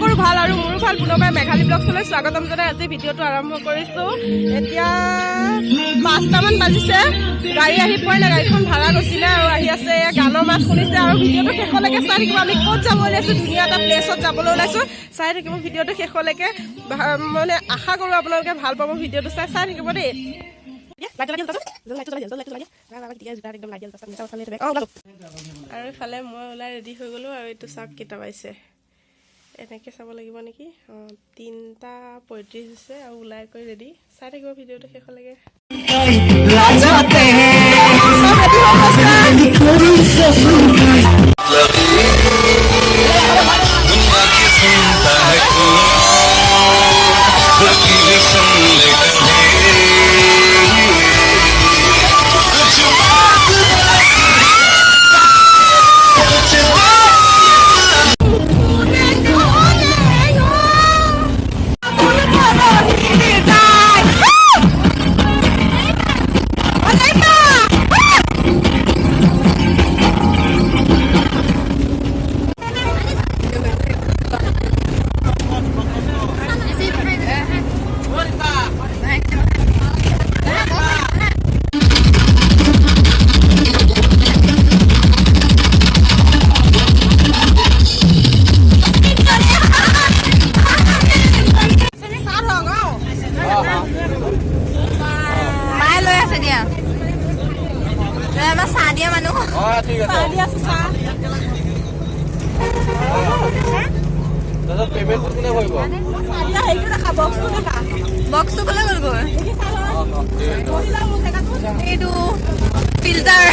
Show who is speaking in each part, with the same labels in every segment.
Speaker 1: খবৰ ভাল আৰু মোৰো ভাল। পুনৰবাৰ মেঘালী ব্লগছলৈ স্বাগতম জনাই আজি ভিডিঅ'টো আৰম্ভ কৰিছো। এতিয়া 5টামান বাজিছে, গাড়ী আহি পোৱাই নাই, গাড়ীখন ভাড়া গৈছিলে আৰু আহি আছে। গানৰ মাত শুনিছে আৰু ভিডিঅ'টো শেষলৈকে চাই থাকিব। আমি ক'ত যাব ওলাইছো, ধুনীয়া এটা প্লেছত যাবলৈ ওলাইছো। চাই থাকিব ভিডিঅ'টো শেষলৈকে, মানে আশা কৰোঁ আপোনালোকে ভাল পাব ভিডিঅ'টো চাই থাকিব দেই। আৰু ইফালে মই ওলাই ৰেডি হৈ গ'লো আৰু এইটো চাওক কেইটা পাইছে, এনেকৈ চাব লাগিব নেকি। 3:35 হৈছে আৰু ওলাই কৰি ৰেডি। চাই থাকিব ভিডিঅ'টো শেষলৈকে। বক্সটো কলে গ'ল গৈ এইটো ফিল্টাৰ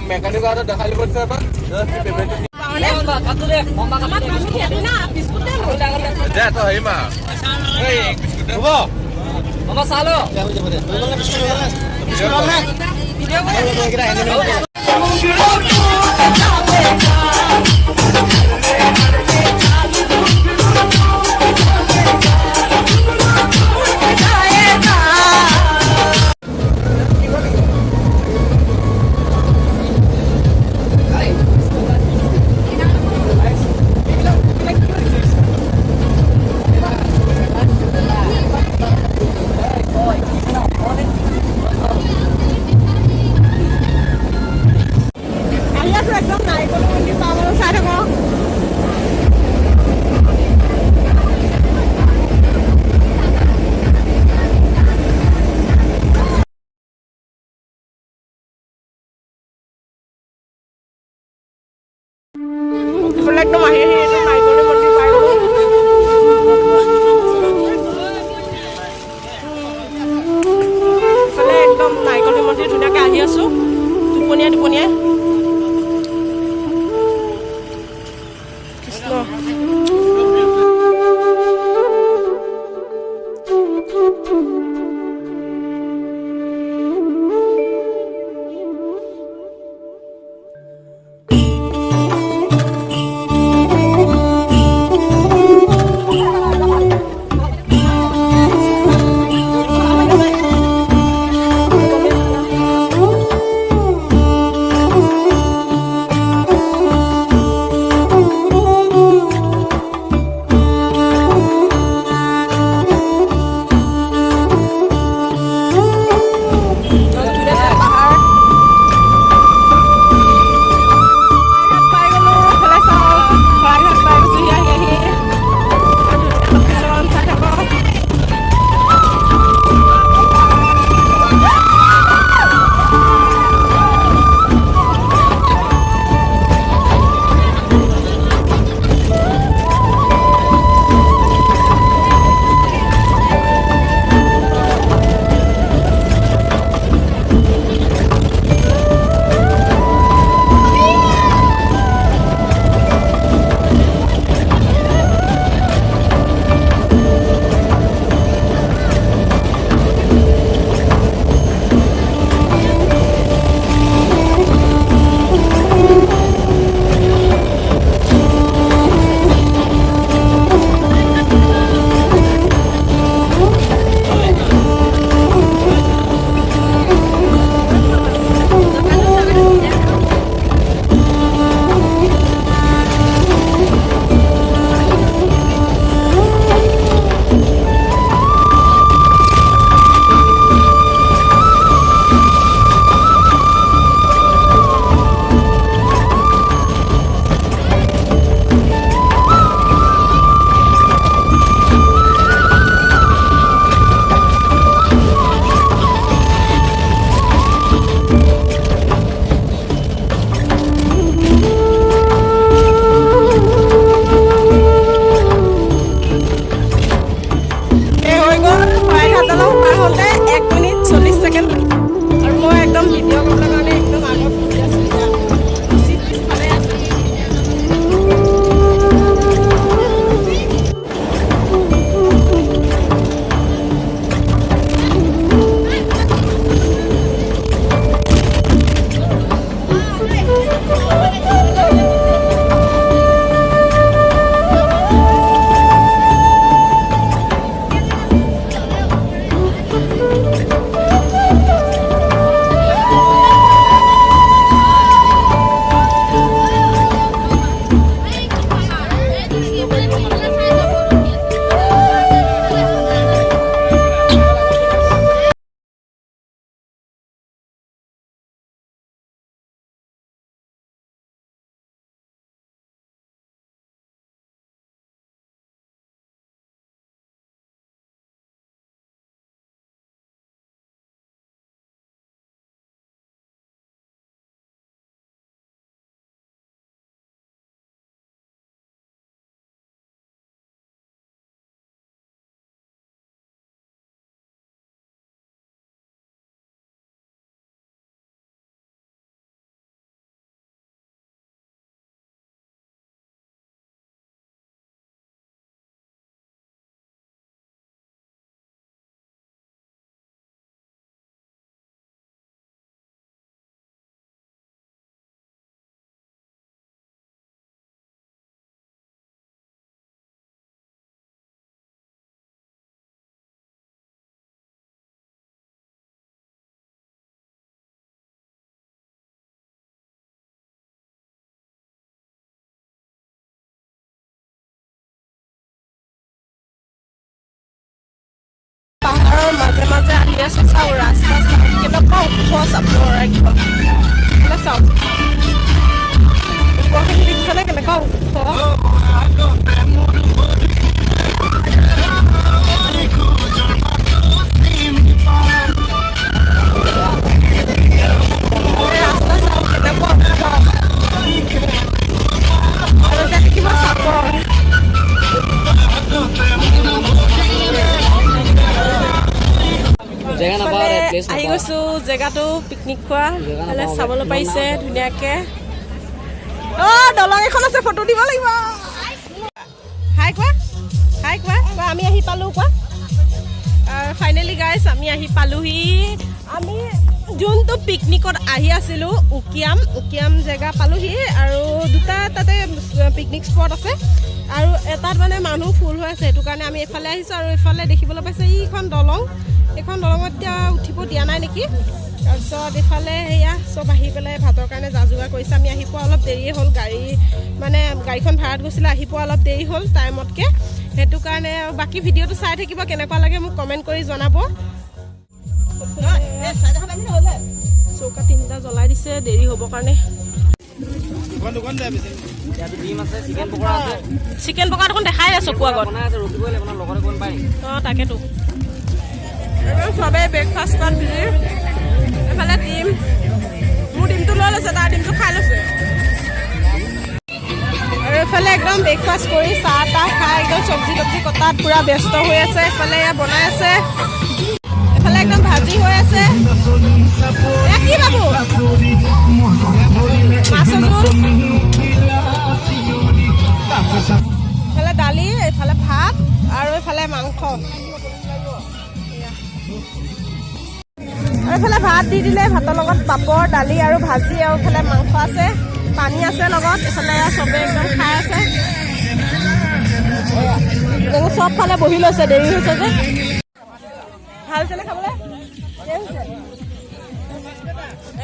Speaker 1: মেকানিক দেখাই দিব চালো একদম আহি নাৰিকলৰ মন্দিৰ পাই গ'লো। ইফালে একদম নাৰিকলৰ মন্দিৰ ধুনীয়াকৈ আহি আছো, টোপনিয়াই কৃষ্ণ। মাজে মাজে আহি আছে চাওঁ ৰাস্তা চাওঁ কেনেকুৱা ওখ চাপৰ একদম চাওঁ ওপৰখিনি দেখিছানে কেনেকুৱা ওখ ৰাস্তা চাওঁ কেনেকুৱা ওখ আৰু তাত কিবা চাপৰ আহি গৈছো জেগাটো পিকনিক খোৱা চাবলৈ পাৰিছে ধুনীয়াকে দলং এখন আছে ফটো দিব লাগিব হাই কোৱা কোৱা আমি আহি পালো কোৱা ফাইনেলি গাইছ আমি আহি পালোহি আমি যোনটো পিকনিকত আহি আছিলো উকিয়াম জেগা পালোহি আৰু দুটা তাতে পিকনিক স্পট আছে আৰু এটাত মানে মানুহ ফুল হৈ আছে সেইটো কাৰণে আমি এইফালে আহিছোঁ আৰু এইফালে দেখিবলৈ পাইছে এইখন দলং এইখন দলঙত এতিয়া উঠিব দিয়া নাই নেকি তাৰপিছত এইফালে সেয়া চব আহি পেলাই ভাতৰ কাৰণে যা যোগাৰ কৰিছে আমি আহি পোৱা অলপ দেৰিয়ে হ'ল গাড়ীখন ভাড়াত গৈছিলে আহি পোৱা অলপ দেৰি হ'ল টাইমতকৈ সেইটো কাৰণে বাকী ভিডিঅ'টো চাই থাকিব কেনেকুৱা লাগে মোক কমেণ্ট কৰি জনাব চৌকা 3টা জ্বলাই দিছে দেৰি হ'বৰ কাৰণে চিকেন পকৰা দেখোন দেখাই আছে চকু আগত অঁ তাকেতো চবেই ব্ৰেকফাষ্ট কৰাত বিজি এইফালে ডিম মোৰ ডিমটো লৈ লৈছে তাৰ ডিমটো খাই লৈছে আৰু এইফালে একদম ব্ৰেকফাষ্ট কৰি চাহ তাহ খাই একদম চব্জি তব্জি কটাত পূৰা ব্যস্ত হৈ আছে এইফালে এয়া বনাই আছে এইফালে একদম ভাজি হৈ আছে কি বাবু মাছৰ জোল এইফালে দালি এইফালে ভাত আৰু এইফালে মাংস আৰু এইফালে ভাত দি দিলে ভাতৰ লগত পাপৰ দালি আৰু ভাজি আৰু এইফালে মাংস আছে পানী আছে লগত এইফালে চবে একদম খাই আছে চব ফালে বহি লৈছে দেৰি হৈছে যে ভাল হৈছেনে খাবলৈ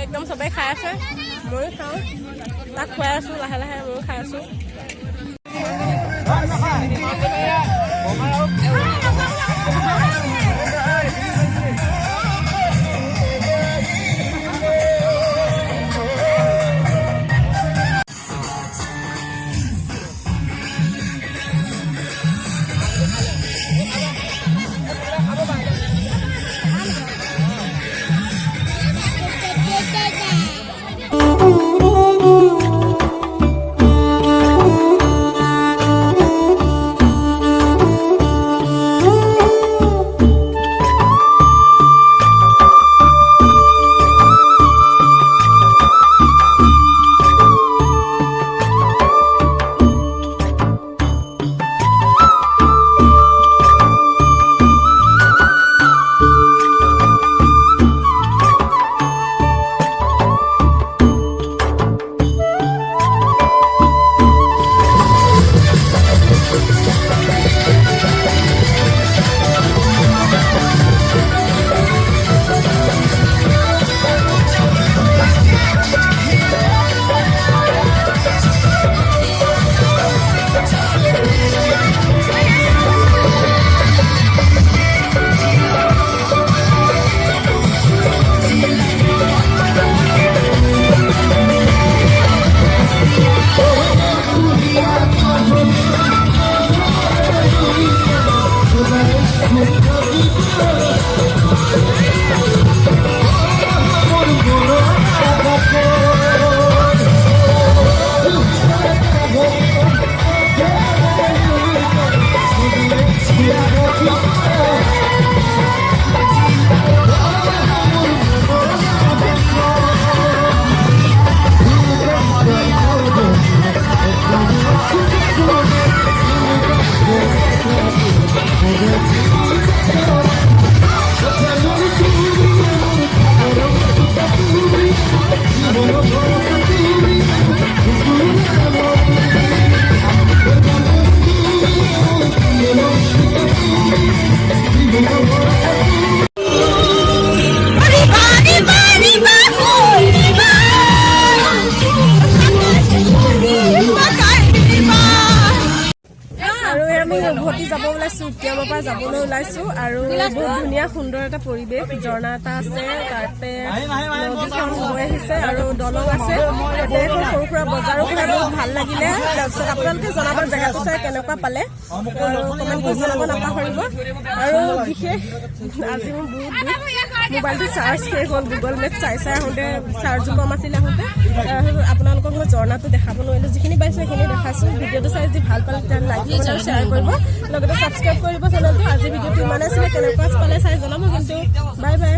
Speaker 1: একদম চবেই খাই আছে ময়ো খাওঁ তাক খুৱাই আছোঁ লাহে লাহে ময়ো খাই আছোঁ যাবলৈ ওলাইছোঁ আৰু বহুত ধুনীয়া সুন্দৰ এটা পৰিৱেশ, ঝৰ্ণা এটা আছে, তাতে নদীখন বৈ আহিছে আৰু দলং আছে, তাতে এখন সৰু সুৰা বজাৰো খাই বহুত ভাল লাগিলে। তাৰপিছত আপোনালোকে জনাব জেগাটো চাই কেনেকুৱা পালে আৰু কমেণ্ট কৰি জনাব নাপাহৰিব। আৰু বিশেষ আজি মোৰ বহুত দুখ, মোবাইলটো চাৰ্জ শেষ হ'ল, গুগল মেপ চাই আহোঁতে চাৰ্জো কম আছিলে আহোঁতে। আপোনালোকক মই ঝৰ্ণাটো দেখাব নোৱাৰিলোঁ, যিখিনি পাইছোঁ সেইখিনি দেখাইছোঁ। ভিডিঅ'টো চাই যদি ভাল পালে তেতিয়া লাইক কৰিব আৰু শ্বেয়াৰ কৰিব, লগতে ছাবস্ক্ৰাইব কৰিব চেনেলটো। আজি ভিডিঅ'টো ইমানে আছিলে, কেনেকুৱা পালে চাই জনাব কিন্তু। Bye bye.